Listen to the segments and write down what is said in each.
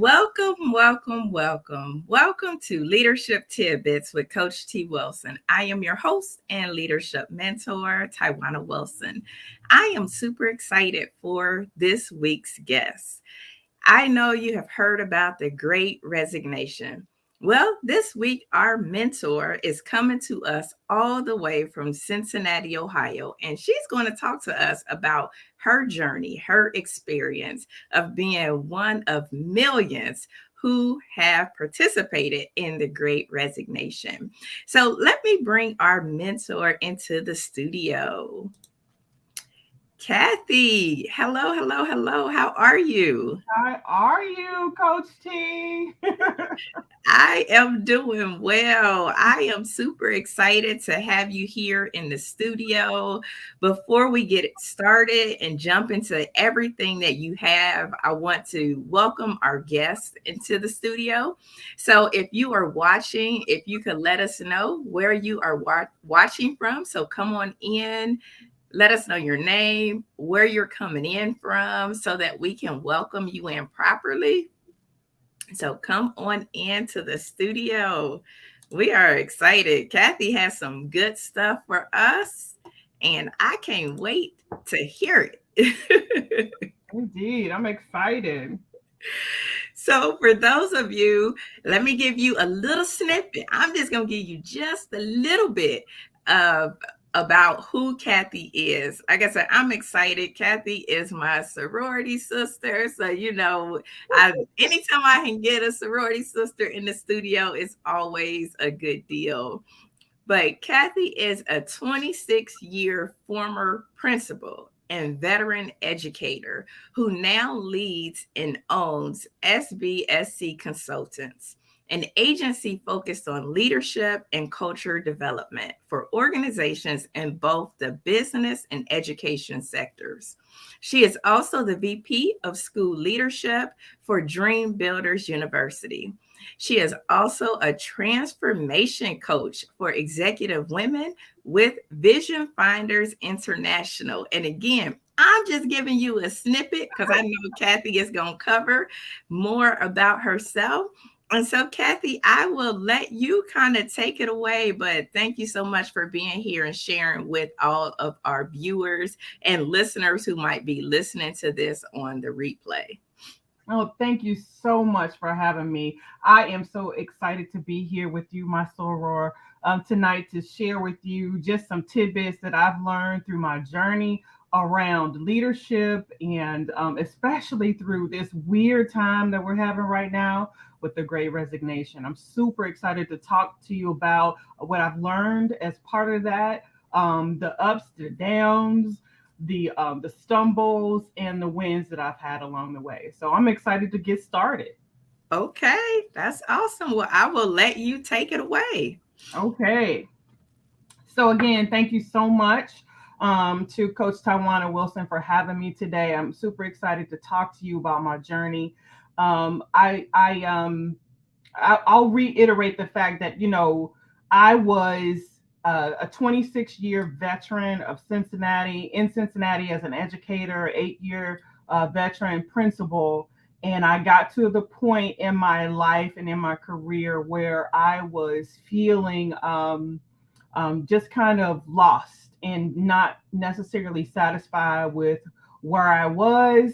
Welcome, welcome, welcome. Welcome to Leadership Tidbits with Coach T. Wilson. I am your host and leadership mentor, Tywana Wilson. I am super excited for this week's guest. I know you have heard about the Great Resignation. Well, this week, our mentor is coming to us all the way from Cincinnati, Ohio, and she's going to talk to us about her journey, her experience of being one of millions who have participated in the Great Resignation. So let me bring our mentor into the studio. Kathy, hello, hello, hello. How are you? How are you, Coach T? I am doing well. I am super excited to have you here in the studio. Before we get started and jump into everything that you have, I want to welcome our guests into the studio. So, if you are watching, if you could let us know where you are watching from. So, come on in. Let us know your name, where you're coming in from, so that we can welcome you in properly. So come on into the studio. We are excited. Kathy has some good stuff for us, and I can't wait to hear it. Indeed, I'm excited. So, for those of you, let me give you a little snippet. I'm just going to give you just a little bit of about who Kathy is. Like I said, I'm excited. Kathy is my sorority sister. So, anytime I can get a sorority sister in the studio, it's always a good deal. But Kathy is a 26-year former principal and veteran educator who now leads and owns SBSC Consultants, an agency focused on leadership and culture development for organizations in both the business and education sectors. She is also the VP of School Leadership for Dream Builders University. She is also a transformation coach for executive women with Vision Finders International. And again, I'm just giving you a snippet because I know Kathy is going to cover more about herself. And so, Kathy, I will let you kind of take it away, but thank you so much for being here and sharing with all of our viewers and listeners who might be listening to this on the replay. Oh, thank you so much for having me. I am so excited to be here with you, my soror, tonight to share with you just some tidbits that I've learned through my journey around leadership and especially through this weird time that we're having right now with the Great Resignation. I'm super excited to talk to you about what I've learned as part of that, the ups, the downs, the stumbles and the wins that I've had along the way. So I'm excited to get started. Okay, that's awesome. Well, I will let you take it away. Okay. So again, thank you so much to Coach Tawana Wilson for having me today. I'm super excited to talk to you about my journey. Um, I, I, um, I'll reiterate the fact that I was a 26-year veteran of Cincinnati, in Cincinnati as an educator, 8-year veteran principal. And I got to the point in my life and in my career where I was feeling just kind of lost and not necessarily satisfied with where I was.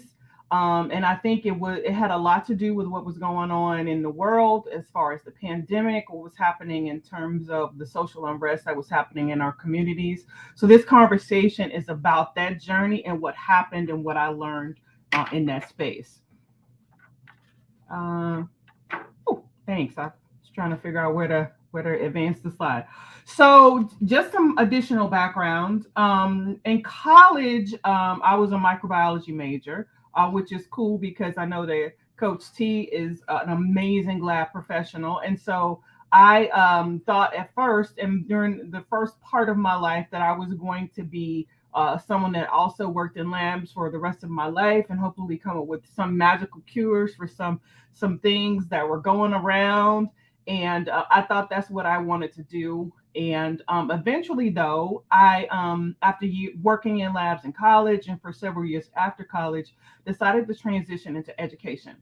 And I think it had a lot to do with what was going on in the world as far as the pandemic, what was happening in terms of the social unrest that was happening in our communities. So this conversation is about that journey and what happened and what I learned in that space. Uh, oh, thanks. I was trying to figure out where to advance the slide. So, just some additional background. In college, I was a microbiology major, which is cool because I know that Coach T is an amazing lab professional, and so I thought at first, and during the first part of my life, that I was going to be someone that also worked in labs for the rest of my life, and hopefully come up with some magical cures for some things that were going around. And I thought that's what I wanted to do. And eventually, though, after working in labs in college and for several years after college, decided to transition into education.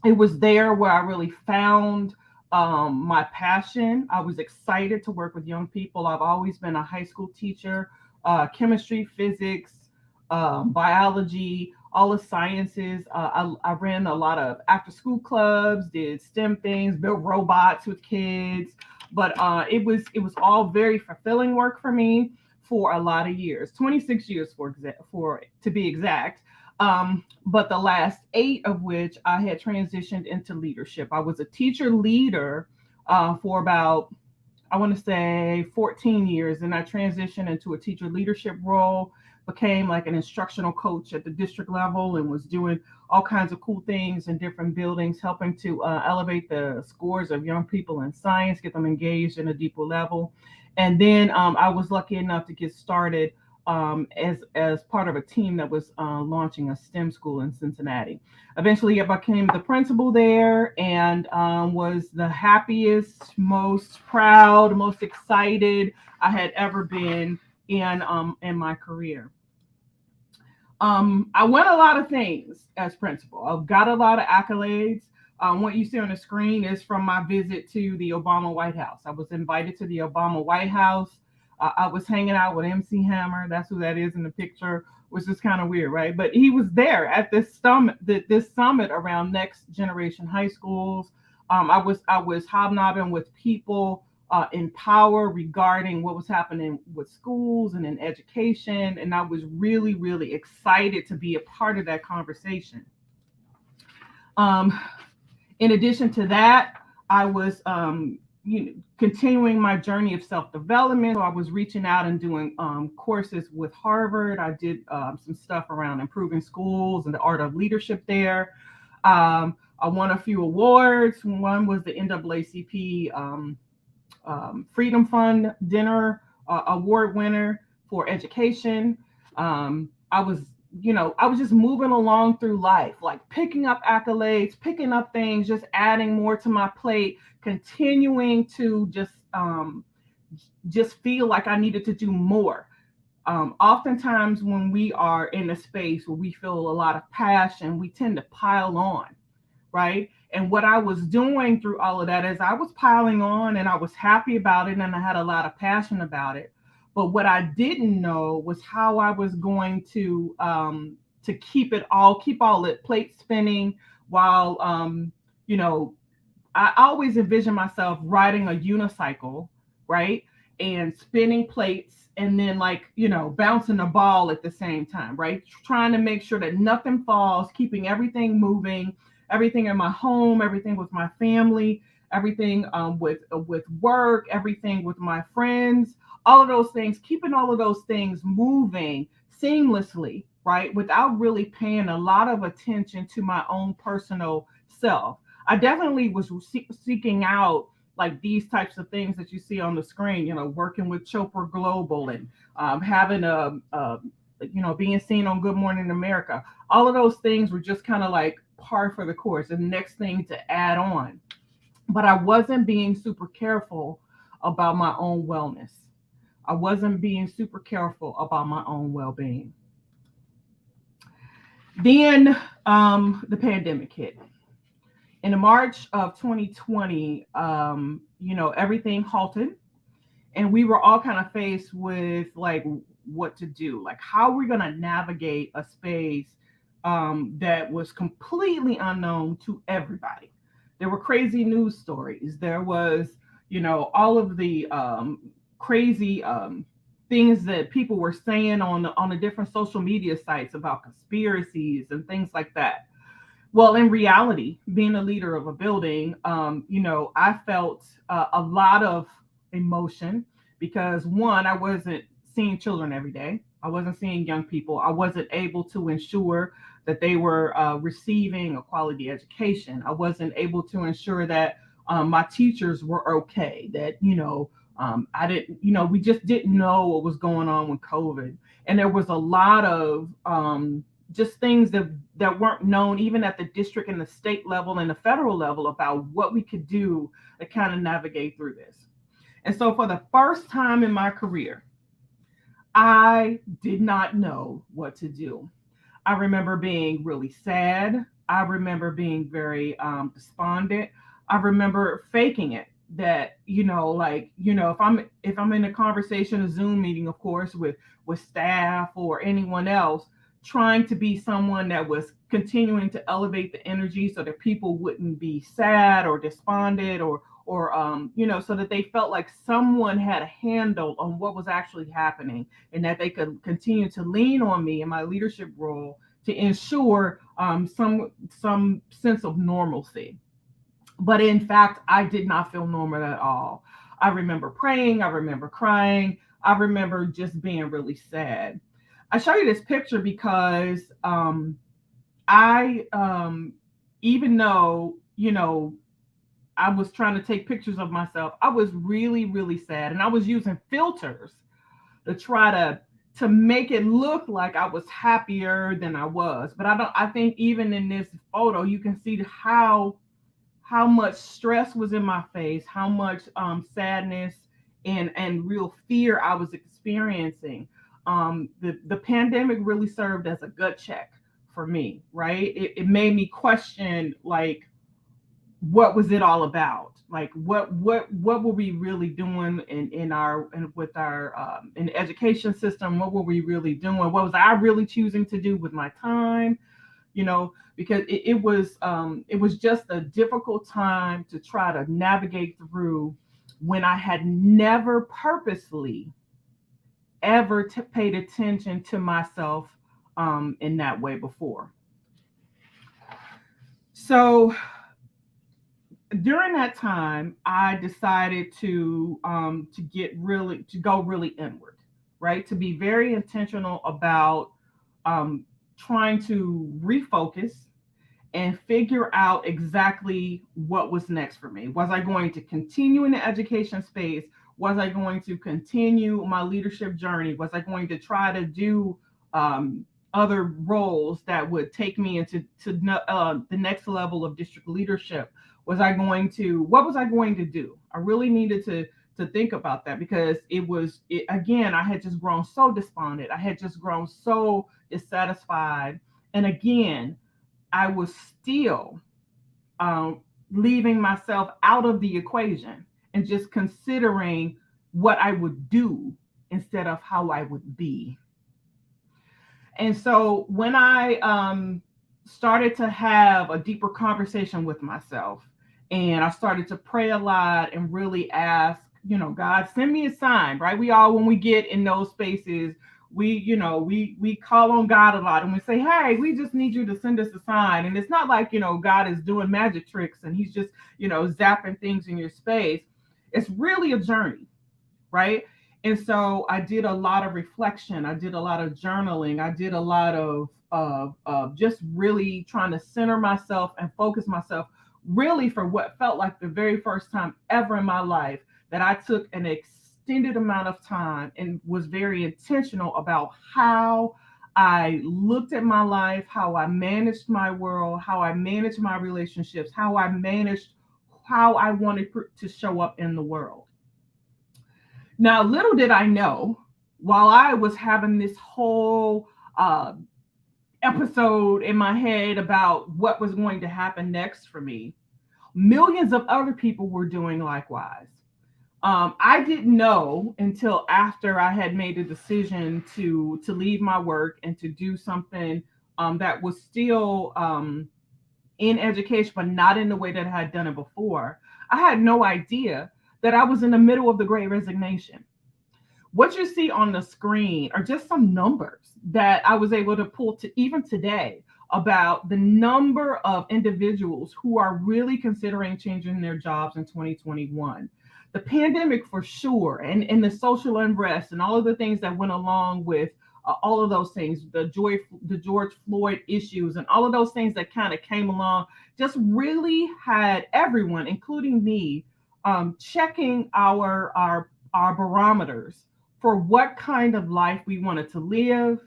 It was there where I really found my passion. I was excited to work with young people. I've always been a high school teacher, chemistry, physics, biology, all the sciences. I ran a lot of after school clubs, did STEM things, built robots with kids. But it was all very fulfilling work for me for a lot of years, 26 years for to be exact. But the last 8 of which I had transitioned into leadership. I was a teacher leader for about, I want to say, 14 years. And I transitioned into a teacher leadership role, became like an instructional coach at the district level, and was doing all kinds of cool things in different buildings, helping to elevate the scores of young people in science, get them engaged in a deeper level. And then I was lucky enough to get started as part of a team that was launching a STEM school in Cincinnati. Eventually, I became the principal there, and was the happiest, most proud, most excited I had ever been in my career. I won a lot of things as principal. I've got a lot of accolades. What you see on the screen is from my visit to the Obama White House. I was invited to the Obama White House. I was hanging out with MC Hammer. That's who that is in the picture, which is kind of weird, right? But he was there at this summit around next generation high schools. I was hobnobbing with people in power regarding what was happening with schools and in education, and I was really, really excited to be a part of that conversation. Um, in addition to that, I was continuing my journey of self development. So I was reaching out and doing courses with Harvard. I did some stuff around improving schools and the art of leadership there. I won a few awards. One was the NAACP Freedom Fund dinner award winner for education. I was just moving along through life, like picking up accolades, picking up things, just adding more to my plate, continuing to just feel like I needed to do more. Oftentimes, when we are in a space where we feel a lot of passion, we tend to pile on, right? And what I was doing through all of that is I was piling on, and I was happy about it, and I had a lot of passion about it. But what I didn't know was how I was going to keep all the plates spinning while you know I always envision myself riding a unicycle, right? And spinning plates and then, like, bouncing the ball at the same time, right? Trying to make sure that nothing falls, keeping everything moving, everything in my home, everything with my family, everything with work, everything with my friends, all of those things, keeping all of those things moving seamlessly, right? Without really paying a lot of attention to my own personal self. I definitely was seeking out like these types of things that you see on the screen, working with Chopra Global and having being seen on Good Morning America. All of those things were just kind of like par for the course and the next thing to add on. But I wasn't being super careful about my own wellness. I wasn't being super careful about my own well being. Then the pandemic hit. In March of 2020, everything halted, and we were all kind of faced with like what to do, like how we're going to navigate a space that was completely unknown to everybody. There were crazy news stories. There was, all of the crazy things that people were saying on the different social media sites about conspiracies and things like that. Well, in reality, being a leader of a building, I felt a lot of emotion because, one, I wasn't seeing children every day. I wasn't seeing young people. I wasn't able to ensure that they were receiving a quality education. I wasn't able to ensure that my teachers were okay, that, I didn't, we just didn't know what was going on with COVID. And there was a lot of just things that weren't known even at the district and the state level and the federal level about what we could do to kind of navigate through this. And so for the first time in my career, I did not know what to do. I remember being really sad. I remember being very despondent. I remember faking it. That like if I'm in a conversation, a Zoom meeting, of course, with staff or anyone else, trying to be someone that was continuing to elevate the energy so that people wouldn't be sad or despondent or so that they felt like someone had a handle on what was actually happening and that they could continue to lean on me in my leadership role to ensure some sense of normalcy. But in fact, I did not feel normal at all. I remember praying, I remember crying, I remember just being really sad. I show you this picture because I even though I was trying to take pictures of myself, I was really really sad, and I was using filters to try to make it look like I was happier than I was. But I think even in this photo you can see how much stress was in my face, how much sadness and real fear I was experiencing. The pandemic really served as a gut check for me, right? It made me question, like, what was it all about? Like, what were we really doing with our in the education system? What were we really doing? What was I really choosing to do with my time? Because it was just a difficult time to try to navigate through when I had never purposely ever paid attention to myself in that way before. So during that time, I decided to go really inward, right? To be very intentional about um, trying to refocus and figure out exactly what was next for me. Was I going to continue in the education space? Was I going to continue my leadership journey? Was I going to try to do other roles that would take me into the next level of district leadership? What was I going to do? I really needed to think about that because again, I had just grown so despondent. I had just grown so dissatisfied. And again, I was still leaving myself out of the equation and just considering what I would do instead of how I would be. And so when I started to have a deeper conversation with myself, and I started to pray a lot and really ask, God, send me a sign, right? We all, when we get in those spaces, we call on God a lot and we say, hey, we just need you to send us a sign. And it's not like, God is doing magic tricks and he's just, zapping things in your space. It's really a journey, right? And so I did a lot of reflection. I did a lot of journaling. I did a lot of just really trying to center myself and focus myself really for what felt like the very first time ever in my life that I took an extended amount of time and was very intentional about how I looked at my life, how I managed my world, how I managed my relationships, how I managed how I wanted to show up in the world. Now, little did I know, while I was having this whole episode in my head about what was going to happen next for me, millions of other people were doing likewise. I didn't know until after I had made a decision to leave my work and to do something that was still in education, but not in the way that I had done it before. I had no idea that I was in the middle of the Great Resignation. What you see on the screen are just some numbers that I was able to pull to even today about the number of individuals who are really considering changing their jobs in 2021. The pandemic for sure, and the social unrest and all of the things that went along with all of those things, the George Floyd issues and all of those things that kind of came along, just really had everyone, including me, checking our barometers for what kind of life we wanted to live,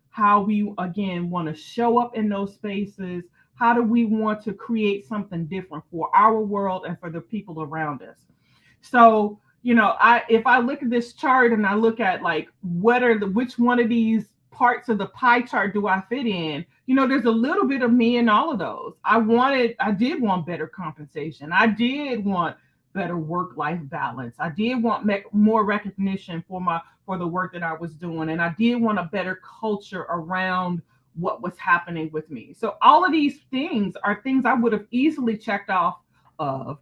how we again want to show up in those spaces, how do we want to create something different for our world and for the people around us. So if I look at this chart and I look at like which one of these parts of the pie chart do I fit in? There's a little bit of me in all of those. I did want better compensation. I did want better work-life balance. I did want more recognition for the work that I was doing, and I did want a better culture around what was happening with me. So all of these things are things I would have easily checked off of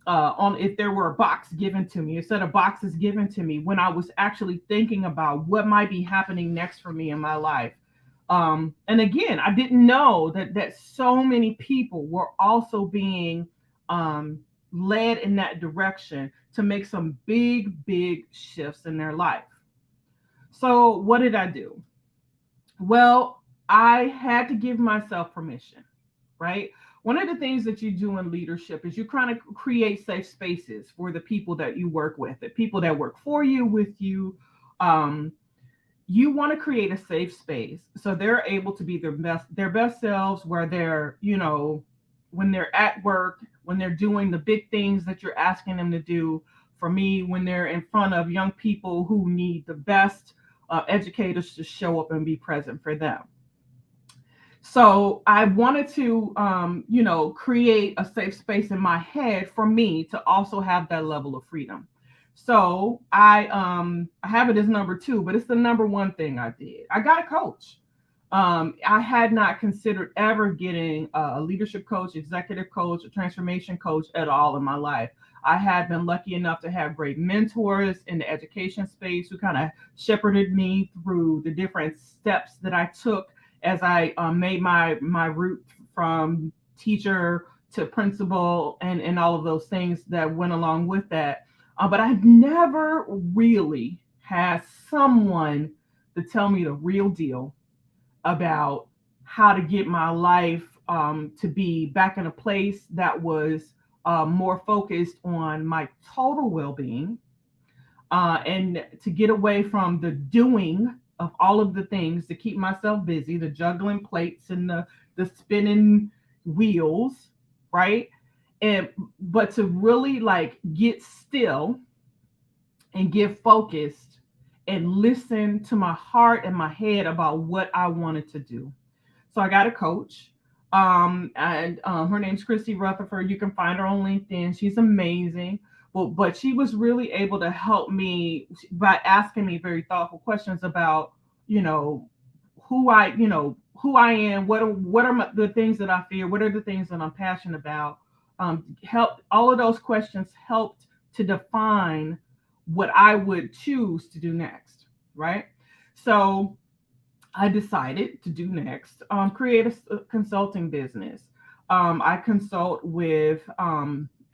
on if there were a box given to me, a set of boxes given to me when I was actually thinking about what might be happening next for me in my life. And again, I didn't know that so many people were also being um, led in that direction to make some big shifts in their life. So what did I do? Well, I had to give myself permission, right? One of the things that you do in leadership is you kind of create safe spaces for the people that you work with, the people that work for you, with you. Um, you want to create a safe space so they're able to be their best selves, where they're, when they're at work, when they're doing the big things that you're asking them to do. For me, when they're in front of young people who need the best educators to show up and be present for them. So I wanted to, create a safe space in my head for me to also have that level of freedom. So I have it as number two, but it's the number one thing I did. I got a coach. I had not considered ever getting a leadership coach, executive coach, a transformation coach at all in my life. I had been lucky enough to have great mentors in the education space who kind of shepherded me through the different steps that I took as I made my route from teacher to principal, and all of those things that went along with that. But I never really had someone to tell me the real deal about how to get my life to be back in a place that was more focused on my total well-being, and to get away from the doing of all of the things to keep myself busy, the juggling plates and the spinning wheels, right? And but to really like get still and get focused and listen to my heart and my head about what I wanted to do. So I got a coach. And her name's Christy Rutherford. You can find her on LinkedIn. She's amazing. But she was really able to help me by asking me very thoughtful questions about, you know, who I am, what are the things that I fear, what are the things that I'm passionate about. Help all of those questions helped to define what I would choose to do next, right? So I decided to do next, create a consulting business. I consult with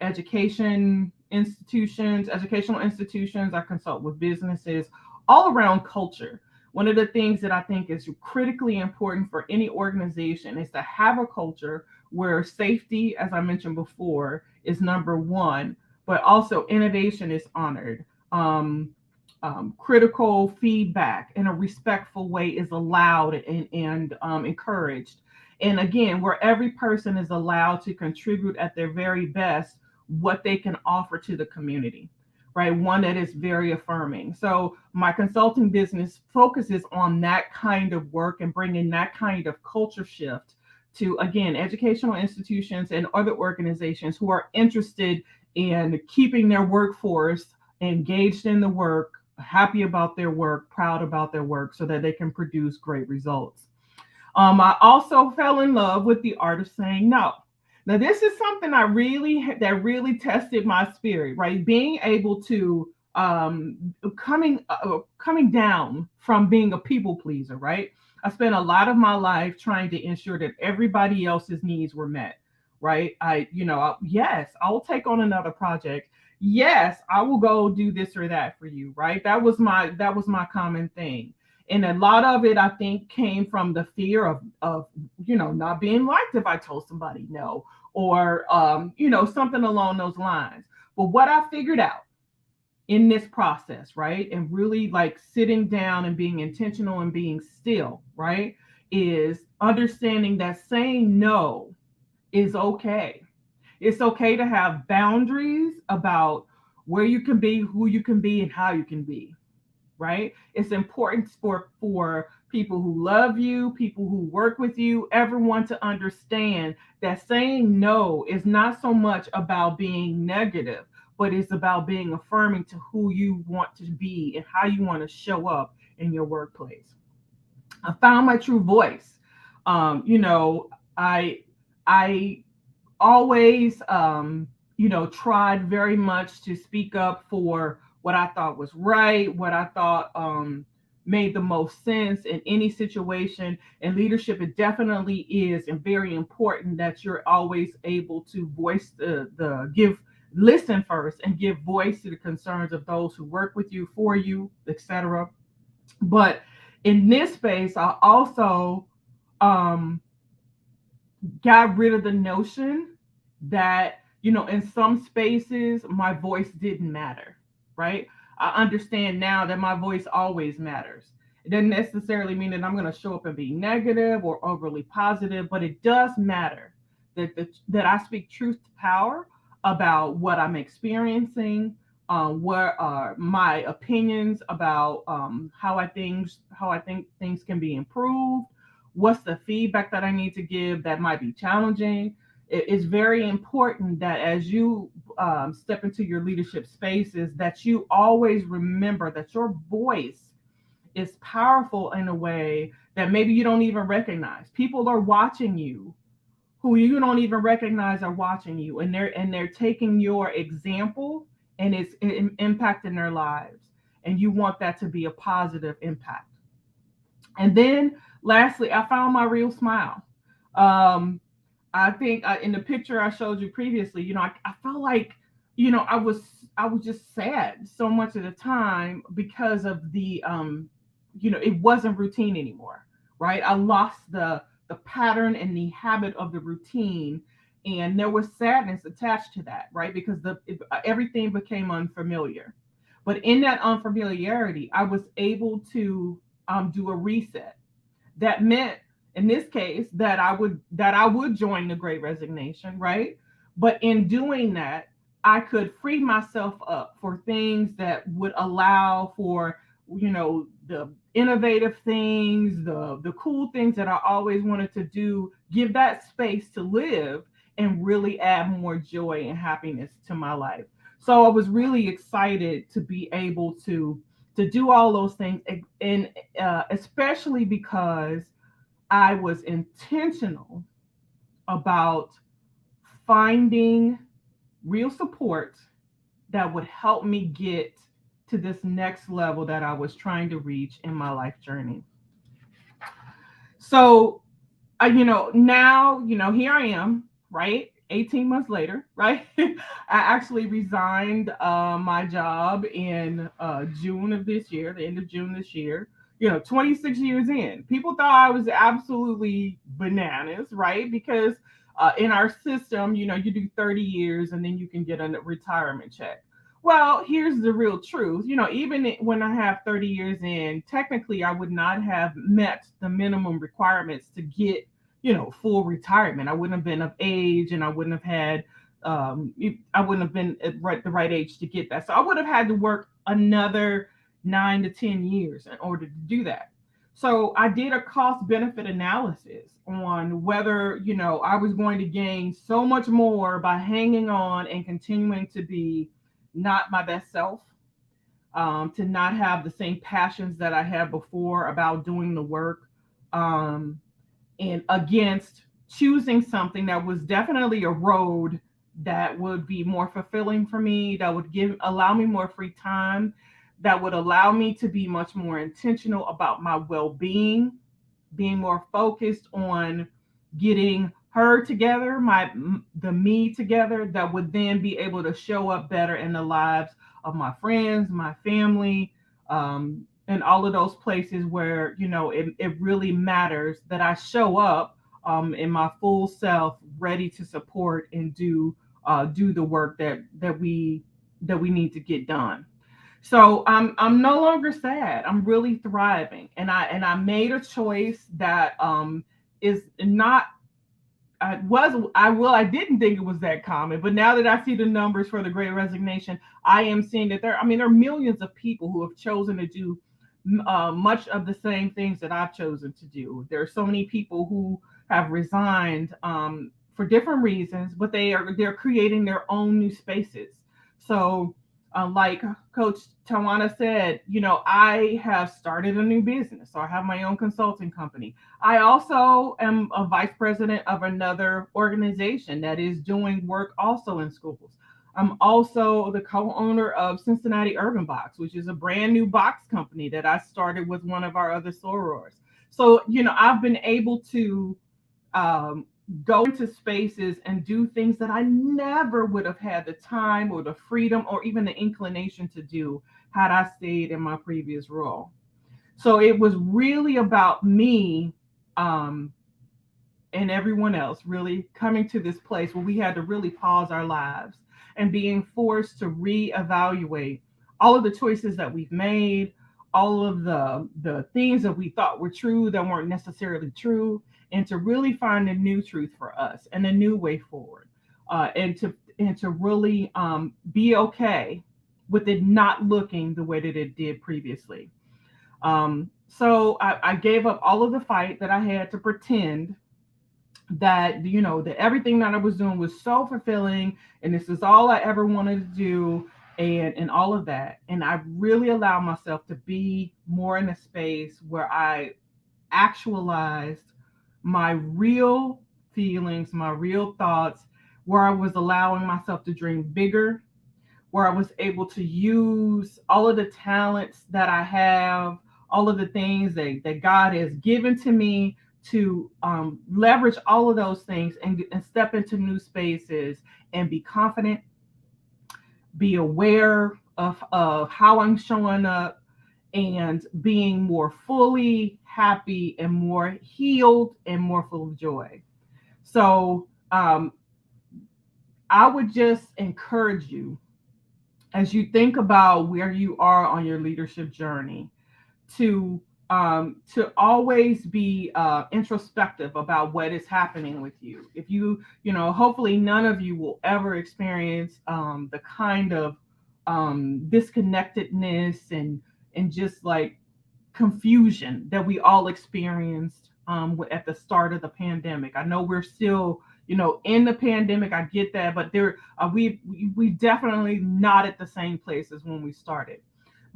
educational institutions. I consult with businesses all around culture. One of the things that I think is critically important for any organization is to have a culture where safety, as I mentioned before, is number one, but also innovation is honored. Critical feedback in a respectful way is allowed and encouraged. And again, where every person is allowed to contribute at their very best what they can offer to the community, right? One that is very affirming. So my consulting business focuses on that kind of work and bringing that kind of culture shift to, again, educational institutions and other organizations who are interested in keeping their workforce engaged in the work, happy about their work, proud about their work, so that they can produce great results. I also fell in love with the art of saying no. Now, this is something that really tested my spirit, right? Being able to coming down from being a people pleaser, right? I spent a lot of my life trying to ensure that everybody else's needs were met, right? Yes, I'll take on another project. Yes, I will go do this or that for you, right? That was my common thing. And a lot of it, I think, came from the fear of not being liked if I told somebody no, or something along those lines. But what I figured out in this process, right, and really like sitting down and being intentional and being still, right, is understanding that saying no is okay. It's okay to have boundaries about where you can be, who you can be, and how you can be. right? It's important for people who love you, people who work with you, everyone to understand that saying no is not so much about being negative, but it's about being affirming to who you want to be and how you want to show up in your workplace. I found my true voice. You know, I always, tried very much to speak up for what I thought was right, what I thought made the most sense in any situation. And leadership, it definitely is and very important that you're always able to voice listen first and give voice to the concerns of those who work with you, for you, etc. But in this space, I also um, got rid of the notion that, in some spaces my voice didn't matter, right? I understand now that my voice always matters. It doesn't necessarily mean that I'm going to show up and be negative or overly positive, but it does matter that I speak truth to power about what I'm experiencing, what are my opinions about how I think things can be improved, what's the feedback that I need to give that might be challenging. It's very important that as you step into your leadership spaces, that you always remember that your voice is powerful in a way that maybe you don't even recognize. People are watching you who you don't even recognize are watching you, and they're taking your example and it's impacting their lives, and you want that to be a positive impact. And then lastly, I found my real smile. Um, I think in the picture I showed you previously, I felt like, I was just sad so much of the time because of it wasn't routine anymore, right? I lost the pattern and the habit of the routine, and there was sadness attached to that, right? Because everything became unfamiliar. But in that unfamiliarity, I was able to do a reset. That meant, in this case, that I would join the Great Resignation, right? But in doing that, I could free myself up for things that would allow for, the innovative things, the cool things that I always wanted to do, give that space to live and really add more joy and happiness to my life. So I was really excited to be able to do all those things, and especially because I was intentional about finding real support that would help me get to this next level that I was trying to reach in my life journey. So, now, here I am, right? 18 months later, right? I actually resigned my job in June of this year, the end of June this year. 26 years in. People thought I was absolutely bananas, right? Because in our system, you do 30 years and then you can get a retirement check. Well, here's the real truth. Even when I have 30 years in, technically I would not have met the minimum requirements to get, full retirement. I wouldn't have been of age, and I wouldn't have had, I wouldn't have been at the right age to get that. So I would have had to work another 9 to 10 years in order to do that. So I did a cost benefit analysis on whether, I was going to gain so much more by hanging on and continuing to be not my best self, to not have the same passions that I had before about doing the work, and against choosing something that was definitely a road that would be more fulfilling for me, that would allow me more free time, that would allow me to be much more intentional about my well-being, being more focused on getting her together, the me together, that would then be able to show up better in the lives of my friends, my family, and all of those places where, it really matters that I show up in my full self, ready to support and do the work that we need to get done. So I'm no longer sad. I'm really thriving, and I made a choice that is not. I didn't think it was that common, but now that I see the numbers for the Great Resignation, I am seeing that there are millions of people who have chosen to do much of the same things that I've chosen to do. There are so many people who have resigned for different reasons, but they're creating their own new spaces. So, like Coach Tawana said, I have started a new business. So I have my own consulting company. I also am a vice president of another organization that is doing work also in schools. I'm also the co-owner of Cincinnati Urban Box, which is a brand new box company that I started with one of our other sorors. So, I've been able to um, go into spaces and do things that I never would have had the time or the freedom or even the inclination to do had I stayed in my previous role. So it was really about me um, and everyone else really coming to this place where we had to really pause our lives and being forced to reevaluate all of the choices that we've made, all of the things that we thought were true that weren't necessarily true, and to really find a new truth for us and a new way forward, and to really be okay with it not looking the way that it did previously. So I gave up all of the fight that I had to pretend that that everything that I was doing was so fulfilling and this is all I ever wanted to do, and all of that. And I really allowed myself to be more in a space where I actualized my real feelings, my real thoughts, where I was allowing myself to dream bigger, where I was able to use all of the talents that I have, all of the things that God has given to me to leverage all of those things and step into new spaces and be confident, be aware of how I'm showing up, and being more fully happy and more healed and more full of joy. So I would just encourage you, as you think about where you are on your leadership journey, to to always be introspective about what is happening with you. If hopefully none of you will ever experience the kind of disconnectedness and just like confusion that we all experienced at the start of the pandemic. I know we're still, in the pandemic. I get that, but we definitely not at the same place as when we started.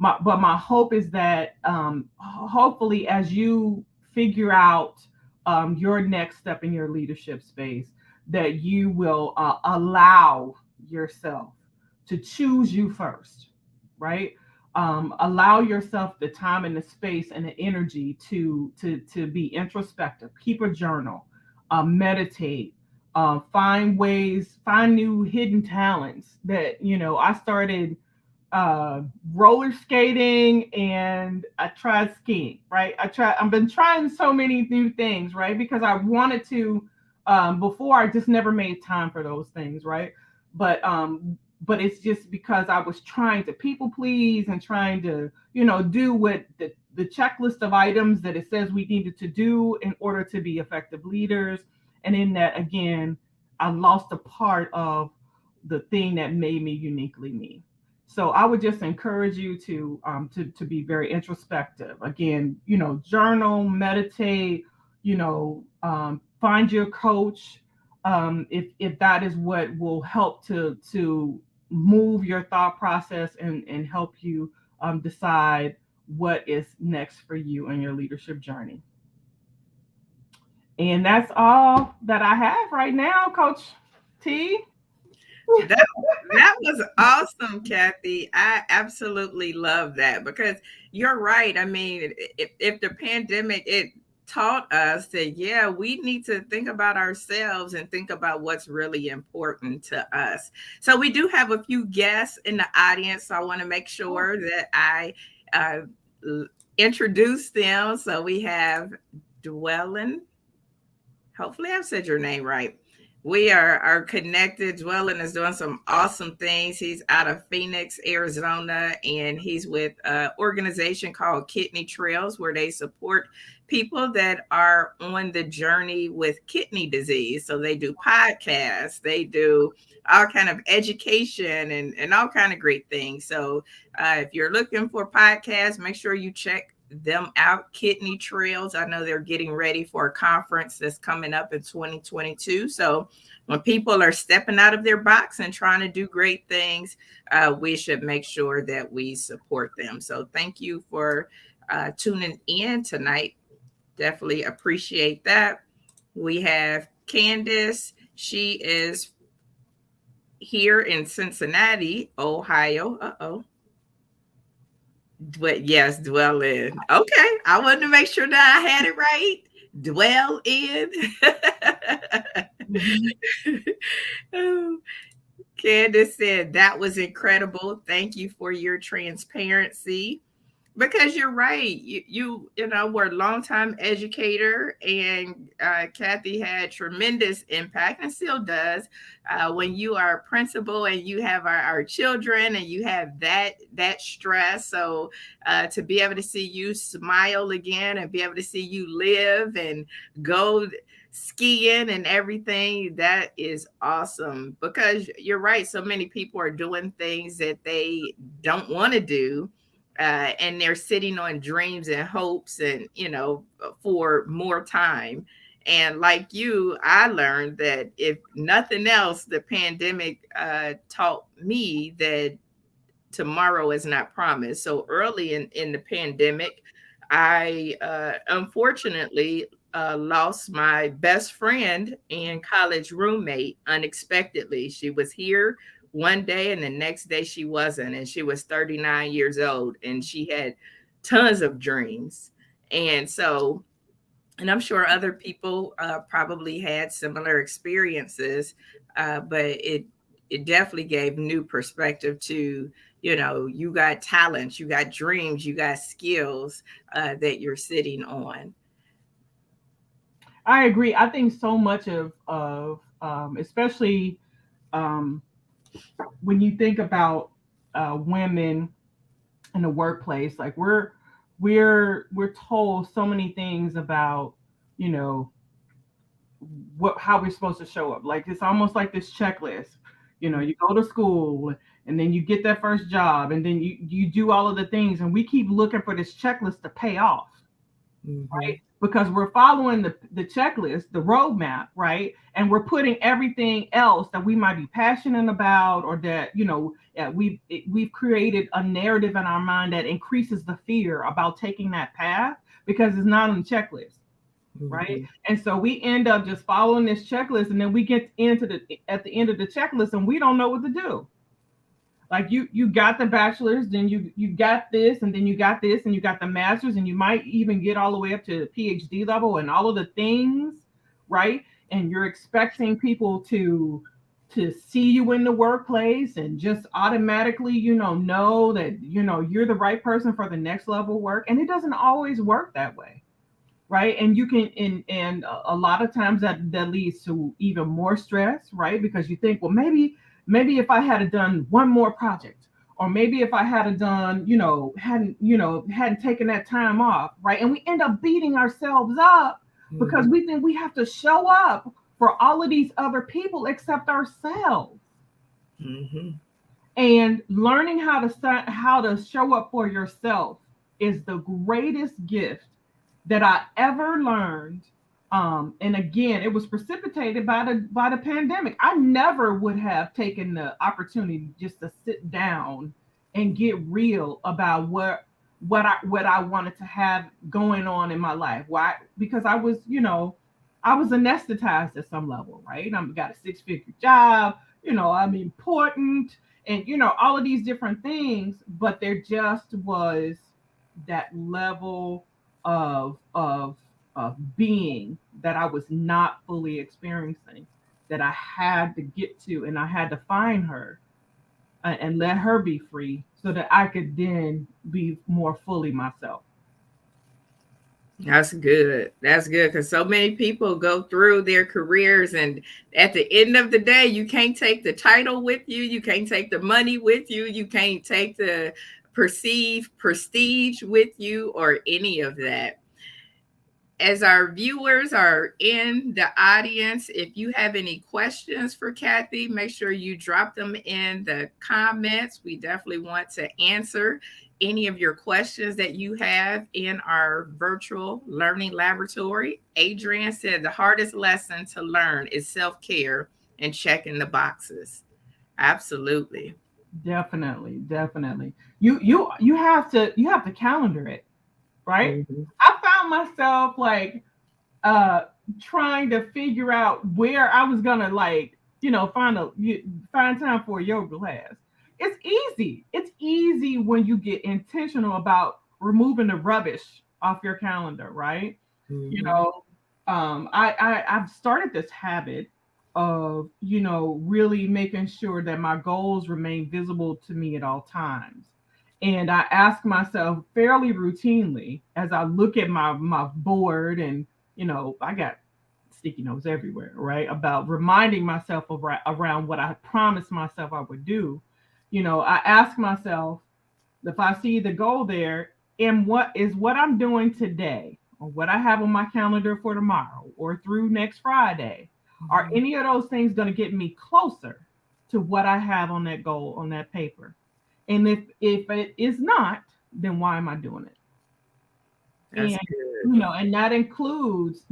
But my hope is that hopefully, as you figure out your next step in your leadership space, that you will allow yourself to choose you first, right? Allow yourself the time and the space and the energy to be introspective. Keep a journal, meditate, find new hidden talents. That I started uh roller skating and I tried skiing, right? I've been trying so many new things, right? Because I wanted to before. I just never made time for those things, right? But it's just because I was trying to people please and trying to, do what the checklist of items that it says we needed to do in order to be effective leaders. And in that, again, I lost a part of the thing that made me uniquely me. So I would just encourage you to be very introspective. Again, journal, meditate, find your coach, if that is what will help to move your thought process and help you decide what is next for you in your leadership journey. And that's all that I have right now, Coach T. That that was awesome, Kathy. I absolutely love that because you're right. I mean, if the pandemic it taught us that yeah, we need to think about ourselves and think about what's really important to us. So we do have a few guests in the audience, so I want to make sure that I uh, introduce them. So we have Dwellin. Hopefully, I've said your name right. We are connected. Dwellin is doing some awesome things. He's out of Phoenix, Arizona, and he's with an organization called Kidney Trails, where they support people that are on the journey with kidney disease. So they do podcasts, they do all kind of education and all kind of great things. So if you're looking for podcasts, make sure you check them out, Kidney Trails. I know they're getting ready for a conference that's coming up in 2022. So when people are stepping out of their box and trying to do great things, we should make sure that we support them. So thank you for tuning in tonight. Definitely appreciate that. We have Candace. She is here in Cincinnati, Ohio. Uh-oh. Yes, dwell in. Okay. I wanted to make sure that I had it right. Dwell in. Mhm. Oh, Candace said that was incredible. Thank you for your transparency. Because you're right. You know, were a longtime educator, and Kathy had tremendous impact and still does. When you are a principal and you have our children and you have that stress, so to be able to see you smile again and be able to see you live and go skiing and everything, that is awesome. Because you're right, so many people are doing things that they don't want to do, and they're sitting on dreams and hopes and, you know, for more time. And like you, I learned that if nothing else, the pandemic taught me that tomorrow is not promised. So early in the pandemic, I unfortunately lost my best friend and college roommate unexpectedly. She was here one day and the next day she wasn't. And she was 39 years old and she had tons of dreams. And so, and I'm sure other people probably had similar experiences, but it definitely gave new perspective to, you know, you got talents, you got dreams, you got skills that you're sitting on. I agree. I think so much of especially um, when you think about women in the workplace, like we're told so many things about, you know, what how we're supposed to show up. Like it's almost like this checklist. You know, you go to school and then you get that first job and then you do all of the things and we keep looking for this checklist to pay off, Mm-hmm. right? Because we're following the checklist, the roadmap, right? And we're putting everything else that we might be passionate about or that, you know, we've created a narrative in our mind that increases the fear about taking that path because it's not on the checklist, right? Mm-hmm. And so we end up just following this checklist, and then we get into the at the end of the checklist, and we don't know what to do. Like you got the bachelor's, then you got this, and then you got this, and you got the master's, and you might even get all the way up to the PhD level, and all of the things, right? And you're expecting people to see you in the workplace and just automatically, know that you're the right person for the next level of work, and it doesn't always work that way, right? And you can and a lot of times that leads to even more stress, right? Because you think, well, maybe if I had done one more project, or maybe if I had done, hadn't taken that time off, right? And we end up beating ourselves up because Mm-hmm. we think we have to show up for all of these other people except ourselves. Mm-hmm. And learning how to show up for yourself is the greatest gift that I ever learned. And again, it was precipitated by the pandemic. I never would have taken the opportunity just to sit down and get real about what I wanted to have going on in my life. Why? Because I was anesthetized at some level, right? I've got a six-figure job. I'm important, and all of these different things. But there just was that level of being that I was not fully experiencing, that I had to get to, and I had to find her, and let her be free so that I could then be more fully myself. That's good. That's good because so many people go through their careers, and at the end of the day, you can't take the title with you. You can't take the money with you. You can't take the perceived prestige with you or any of that. as our viewers are in the audience, if you have any questions for Kathy, make sure you drop them in the comments. We definitely want to answer any of your questions that you have in our virtual learning laboratory. Adrian said the hardest lesson to learn is self-care and checking the boxes. Absolutely. Definitely, definitely. You have to calendar it, right? Mhm. I found myself like uh trying to figure out where I was gonna like, find time for a yoga class. It's easy. It's easy when you get intentional about removing the rubbish off your calendar, right? You Mhm. know, I've started this habit of, really making sure that my goals remain visible to me at all times. And I ask myself fairly routinely as I look at my board, and I got sticky notes everywhere, right? About reminding myself around what I promised myself I would do. I ask myself, if I see the goal there, and what I'm doing today, or what I have on my calendar for tomorrow, or through next Friday, are Mhm. any of those things going to get me closer to what I have on that goal on that paper? And if it is not, then why am I doing it? That's And good. and that includes,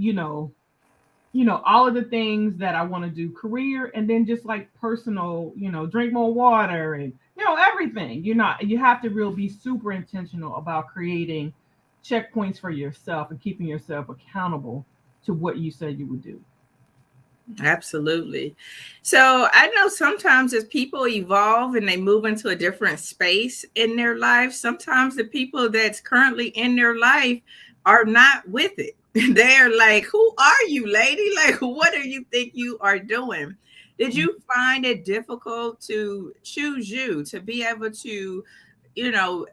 all of the things that I want to do career, and then just like personal, drink more water, and everything. You have to really be super intentional about creating checkpoints for yourself and keeping yourself accountable to what you said you would do. Absolutely. So I know sometimes as people evolve and they move into a different space in their life, sometimes the people that's currently in their life are not with it. They're like, who are you, lady? Like, what do you think you are doing? Did you find it difficult to choose you, to be able to, you know,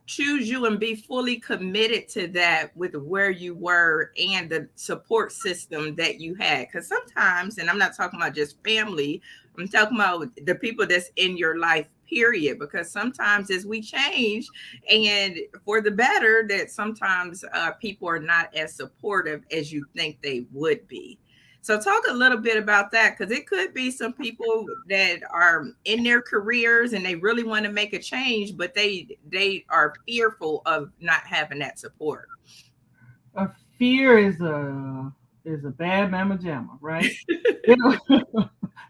choose you and be fully committed to that with where you were and the support system that you had? Because sometimes, and I'm not talking about just family, I'm talking about the people that's in your life, period. Because sometimes as we change and for the better, that sometimes people are not as supportive as you think they would be. So talk a little bit about that, because it could be some people that are in their careers and they really want to make a change, but they are fearful of not having that support. A fear is a bad mama jamma, right? You know,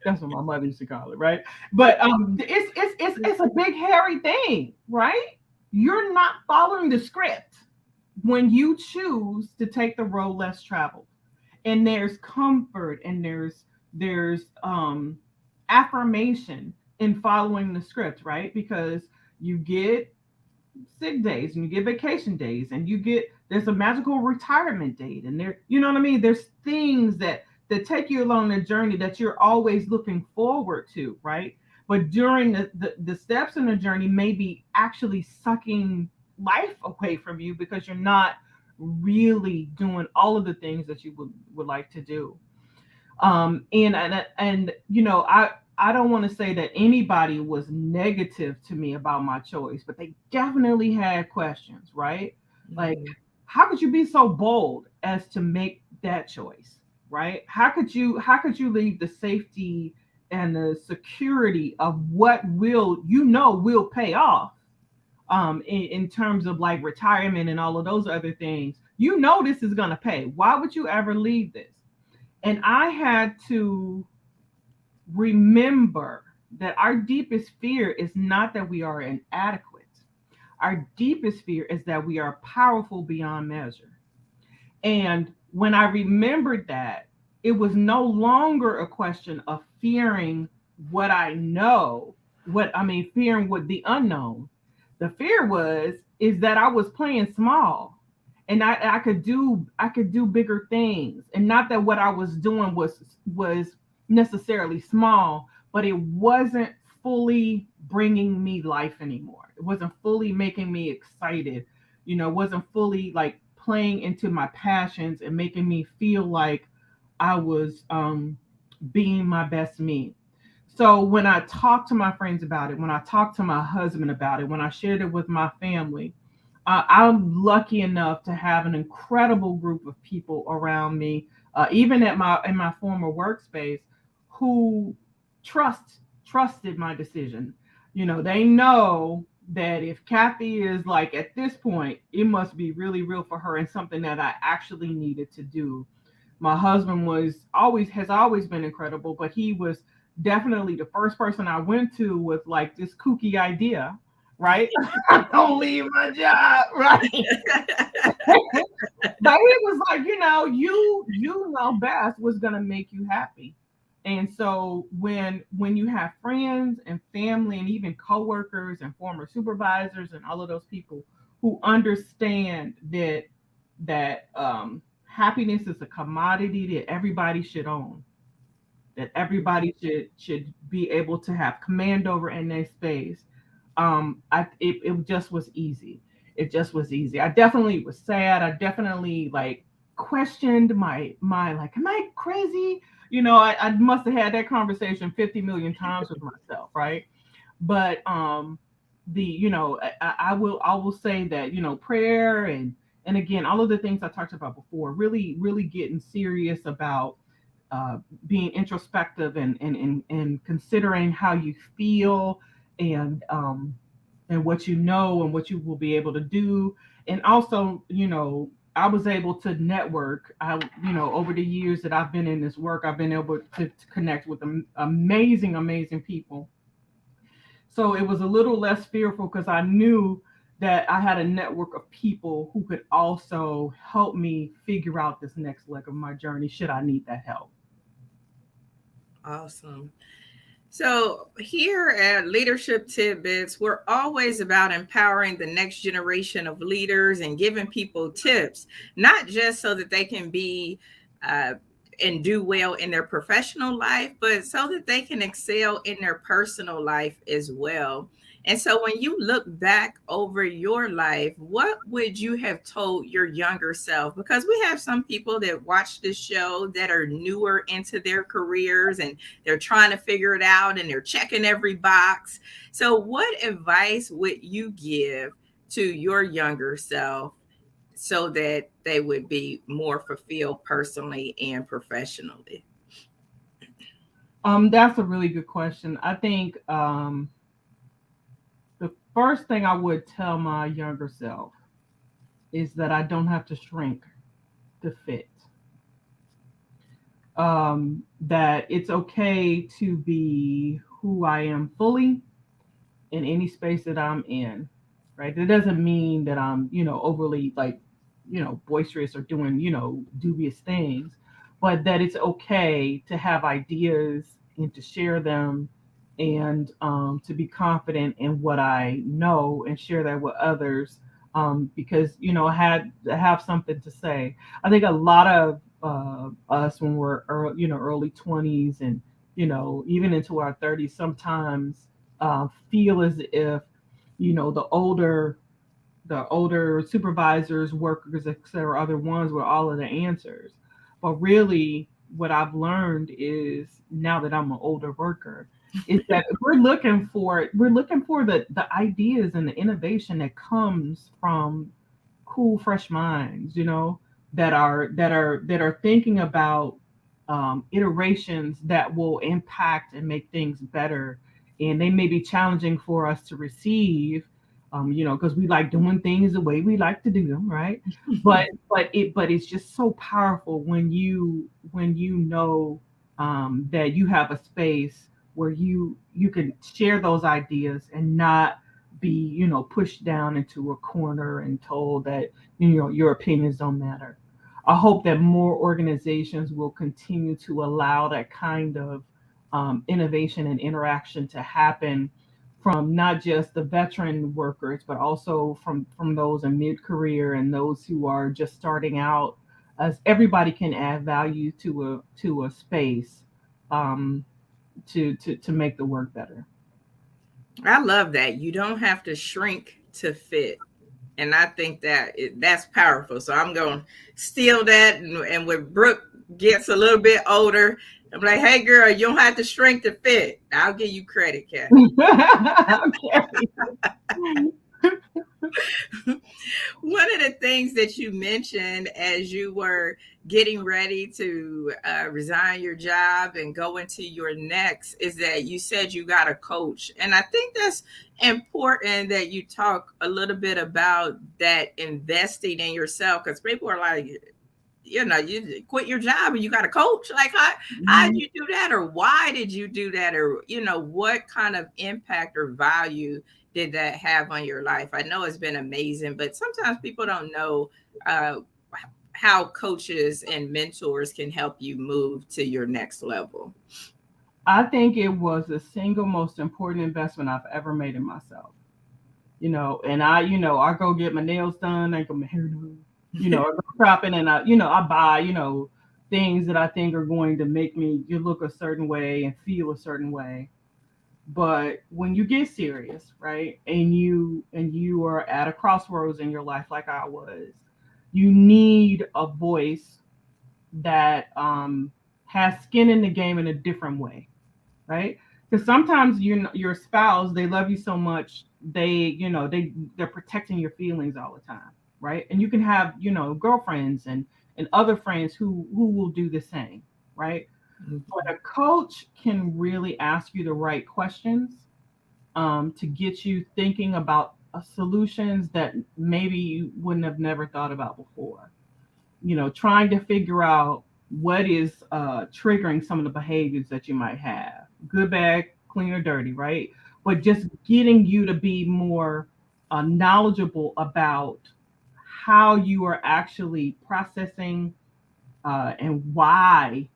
that's what my mother used to call it, right? But it's a big hairy thing, right? You're not following the script when you choose to take the road less traveled. And there's comfort, and there's affirmation in following the script, right? Because you get sick days, and you get vacation days, and there's a magical retirement date, and you know what I mean, there's things that take you along the journey that you're always looking forward to, right? But during the steps in the journey may be actually sucking life away from you because you're not really doing all of the things that you would like to do. And I don't want to say that anybody was negative to me about my choice, but they definitely had questions, right? Like, Mhm. how could you be so bold as to make that choice, right? How could you leave the safety and the security of what will pay off, in terms of like retirement and all of those other things? This is going to pay. Why would you ever leave this? And I had to remember that our deepest fear is not that we are inadequate. Our deepest fear is that we are powerful beyond measure. And when I remembered that, it was no longer a question of fearing what I know, fearing what the unknown. The fear is that I was playing small, and I could do bigger things, and not that what I was doing was necessarily small, but it wasn't fully bringing me life anymore. It wasn't fully making me excited. It wasn't fully like playing into my passions and making me feel like I was being my best me. So when I talked to my friends about it, when I talked to my husband about it, when I shared it with my family, I'm lucky enough to have an incredible group of people around me, even at my in my former workspace, who trusted my decision. They know that if Kathy is like at this point, it must be really real for her and something that I actually needed to do. My husband was always has always been incredible, but he was definitely the first person I went to with like this kooky idea, right? Don't leave my job, right? But he was like, you know best what's gonna make you happy. And so when you have friends and family and even coworkers and former supervisors and all of those people who understand that happiness is a commodity that everybody should own, that everybody should be able to have command over in their space. It just was easy. It just was easy. I definitely was sad. I definitely like questioned my like, am I crazy? I must have had that conversation 50 million times with myself, right? But the I will say that prayer and again all of the things I talked about before, really getting serious about uh, being introspective and considering how you feel and what you know and what you will be able to do. And also, I was able to network. Over the years that I've been in this work, I've been able to connect with amazing, amazing people. So it was a little less fearful because I knew that I had a network of people who could also help me figure out this next leg of my journey should I need that help. Awesome. So, here at Leadership Tidbits, we're always about empowering the next generation of leaders and giving people tips, not just so that they can be uh, and do well in their professional life, but so that they can excel in their personal life as well. And so, when you look back over your life, what would you have told your younger self? Because we have some people that watch this show that are newer into their careers and they're trying to figure it out and they're checking every box. So, what advice would you give to your younger self so that they would be more fulfilled personally and professionally? That's a really good question. I think the first thing I would tell my younger self is that I don't have to shrink to fit. That it's okay to be who I am fully in any space that I'm in, right? That doesn't mean that I'm, overly like, boisterous or doing, dubious things, but that it's okay to have ideas and to share them and to be confident in what I know and share that with others because, I had to have something to say. I think a lot of us when we're early, early 20s and, even into our 30s, sometimes feel as if the older supervisors, workers, etc., are the ones with all of the answers. But really, what I've learned is now that I'm an older worker, is that we're looking for the ideas and the innovation that comes from cool, fresh minds, that are thinking about iterations that will impact and make things better. And they may be challenging for us to receive, because we like doing things the way we like to do them, right? But it's just so powerful when you know that you have a space where you can share those ideas and not be pushed down into a corner and told that your opinions don't matter. I hope that more organizations will continue to allow that kind of innovation and interaction to happen from not just the veteran workers, but also from those in mid-career and those who are just starting out, as everybody can add value to a space um, to make the work better. I love that. You don't have to shrink to fit. And I think that's powerful. So I'm going to steal that. And when Brooke gets a little bit older, I'm like, hey, girl, you don't have to shrink to fit. I'll give you credit, Kathy. Okay. One of the things that you mentioned as you were getting ready to resign your job and go into your next is that you said you got a coach. And I think that's important that you talk a little bit about that investing in yourself because people are like, you quit your job and you got a coach. Like, how did Mhm. you do that? Or why did you do that? Or, what kind of impact or value did that have on your life? I know it's been amazing, but sometimes people don't know uh, how coaches and mentors can help you move to your next level. I think it was the single most important investment I've ever made in myself. And I go get my nails done, I go my hair done, I go shopping and I buy, things that I think are going to make me you look a certain way and feel a certain way. But when you get serious, right, and you are at a crossroads in your life like I was, you need a voice that has skin in the game in a different way, right? Because sometimes your spouse, they love you so much, they're protecting your feelings all the time, right? And you can have girlfriends and other friends who will do the same, right? But a coach can really ask you the right questions, to get you thinking about solutions that maybe you wouldn't have never thought about before. Trying to figure out what is triggering some of the behaviors that you might have, good, bad, clean, or dirty, right? But just getting you to be more knowledgeable about how you are actually processing, and why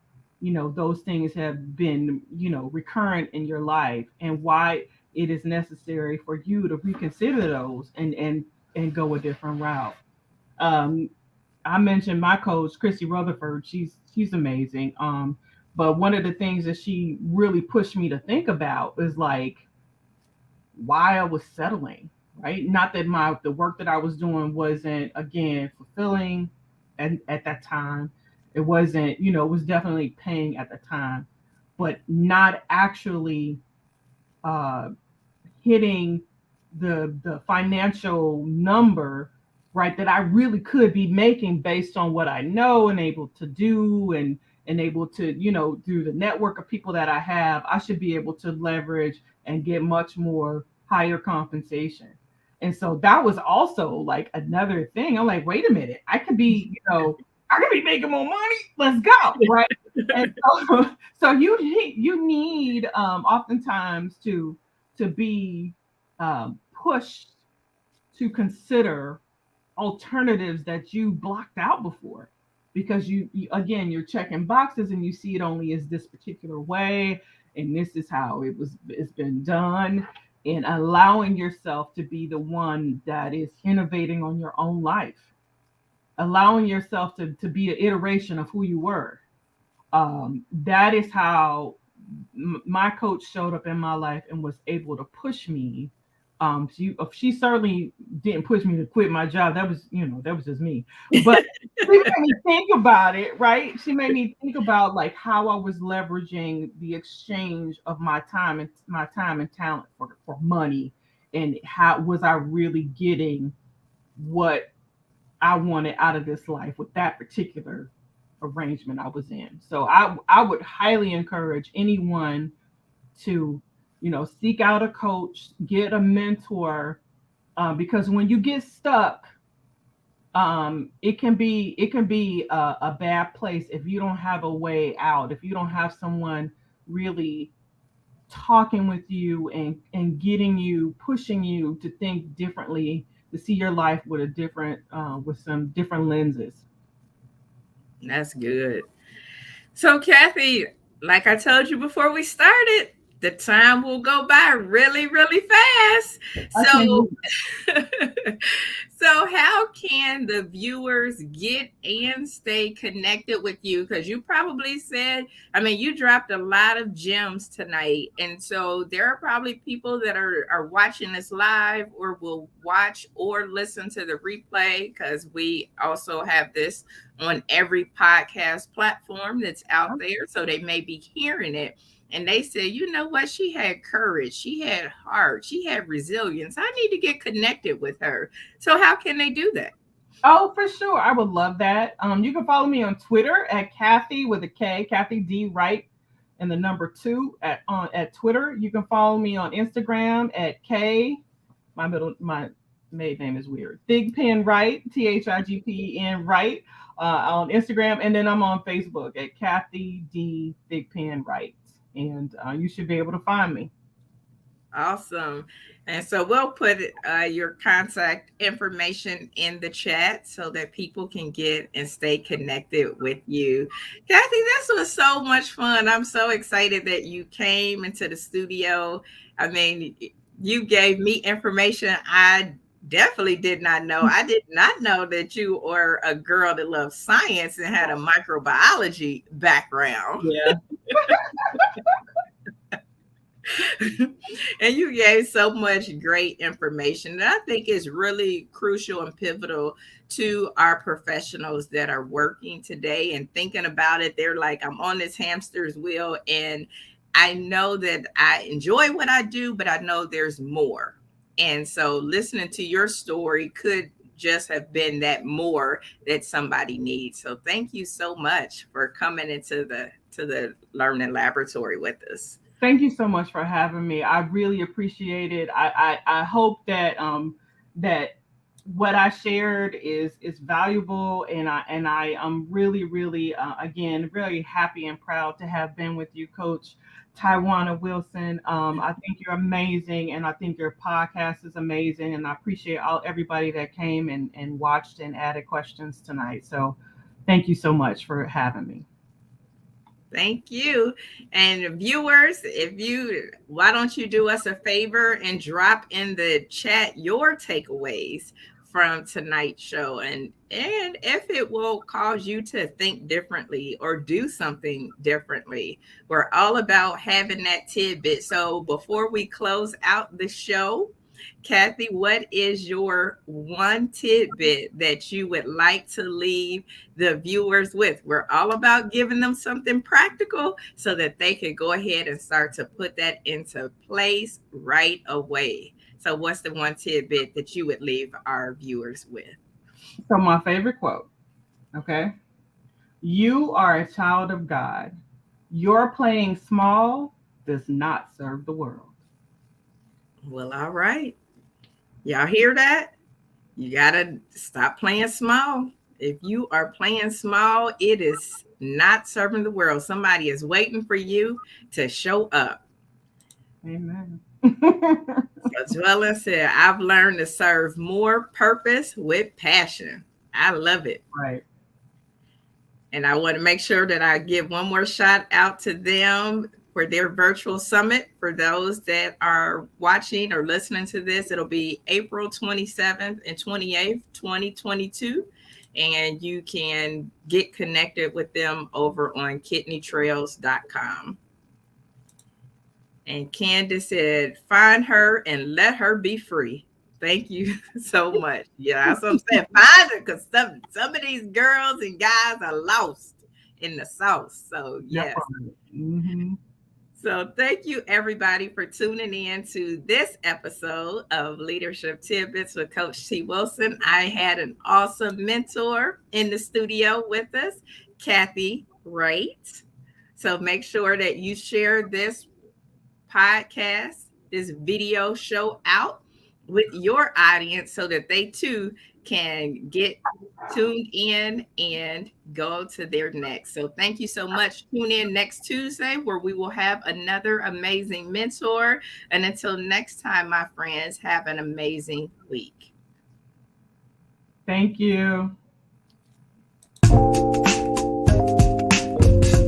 those things have been recurrent in your life, and why it is necessary for you to reconsider those and go a different route. um, I mentioned my coach, Chrissy Rutherford. She's amazing. But one of the things that she really pushed me to think about is like why I was settling, right? Not that the work that I was doing wasn't again fulfilling at that time. It wasn't, it was definitely paying at the time, but not actually uh, hitting the financial number, right, that I really could be making based on what I know and able to do, and able to, through the network of people that I have, I should be able to leverage and get much more higher compensation. And so that was also like another thing. I'm like, wait a minute, I could be making more money. Let's go, right? And so, so you need oftentimes to be pushed to consider alternatives that you blocked out before, because again, you're checking boxes and you see it only as this particular way, and this is how it's been done, and allowing yourself to be the one that is innovating on your own life, allowing yourself to be an iteration of who you were. That is how my coach showed up in my life and was able to push me. She certainly didn't push me to quit my job. That was just me. But she made me think about it, right? She made me think about like how I was leveraging the exchange of my time and talent for money, and how was I really getting what I wanted out of this life with that particular arrangement I was in. So I would highly encourage anyone to, seek out a coach, get a mentor, because when you get stuck, it can be a bad place if you don't have a way out, if you don't have someone really talking with you and getting you, pushing you to think differently, to see your life with a different with some different lenses. That's good. So, Kathy, like I told you before we started, the time will go by really, really fast. I can't So, believe so how can the viewers get and stay connected with you? Because you probably said, I mean, you dropped a lot of gems tonight. And so there are probably people that are watching this live or will watch or listen to the replay because we also have this on every podcast platform that's out there. So they may be hearing it. And they said, you know what? She had courage. She had heart. She had resilience. I need to get connected with her. So how can they do that? Oh, for sure. I would love that. You can follow me on Twitter at Kathy with a K, Kathy D Wright, and the number 2 at Twitter. You can follow me on Instagram at K. My maiden name is weird. Thigpen Wright, Thigpen Wright, on Instagram, and then I'm on Facebook at Kathy D Thigpen Wright, and you should be able to find me. Awesome. And so we'll put your contact information in the chat so that people can get and stay connected with you. Kathy, this was so much fun. I'm so excited that you came into the studio. I mean, you gave me information I definitely did not know. I did not know that you were a girl that loved science and had a microbiology background. Yeah. And you gave so much great information that I think is really crucial and pivotal to our professionals that are working today and thinking about it. They're like, I'm on this hamster's wheel and I know that I enjoy what I do, but I know there's more. And so listening to your story could just have been that more that somebody needs. So thank you so much for coming into the learning laboratory with us. Thank you so much for having me. I really appreciate it. I hope that that what I shared is valuable, and I am really again really happy and proud to have been with you, Coach Tawana Wilson. I think you're amazing, and I think your podcast is amazing, and I appreciate everybody that came and watched and added questions tonight. So thank you so much for having me. Thank you. And viewers, why don't you do us a favor and drop in the chat your takeaways from tonight's show and if it will cause you to think differently or do something differently. We're all about having that tidbit. So before we close out the show, Kathy, what is your one tidbit that you would like to leave the viewers with? We're all about giving them something practical so that they can go ahead and start to put that into place right away. So what's the one tidbit that you would leave our viewers with? So my favorite quote, okay? You are a child of God. Your playing small does not serve the world. Well, all right. Y'all hear that? You got to stop playing small. If you are playing small, it is not serving the world. Somebody is waiting for you to show up. Amen. As well as said, I've learned to serve more purpose with passion. I love it. Right. And I want to make sure that I give one more shout out to them for their virtual summit. For those that are watching or listening to this, it'll be April 27th and 28th, 2022. And you can get connected with them over on kidneytrails.com. And Candace said, find her and let her be free. Thank you so much. Yeah, that's what I'm saying. Find her because some of these girls and guys are lost in the sauce. So, yes. Mm-hmm. So thank you, everybody, for tuning in to this episode of Leadership Tidbits with Coach T. Wilson. I had an awesome mentor in the studio with us, Kathy Wright. So make sure that you share this podcast, this video show out with your audience so that they too can get tuned in and go to their next. So thank you so much. Tune in next Tuesday where we will have another amazing mentor. And until next time, my friends, have an amazing week. Thank you.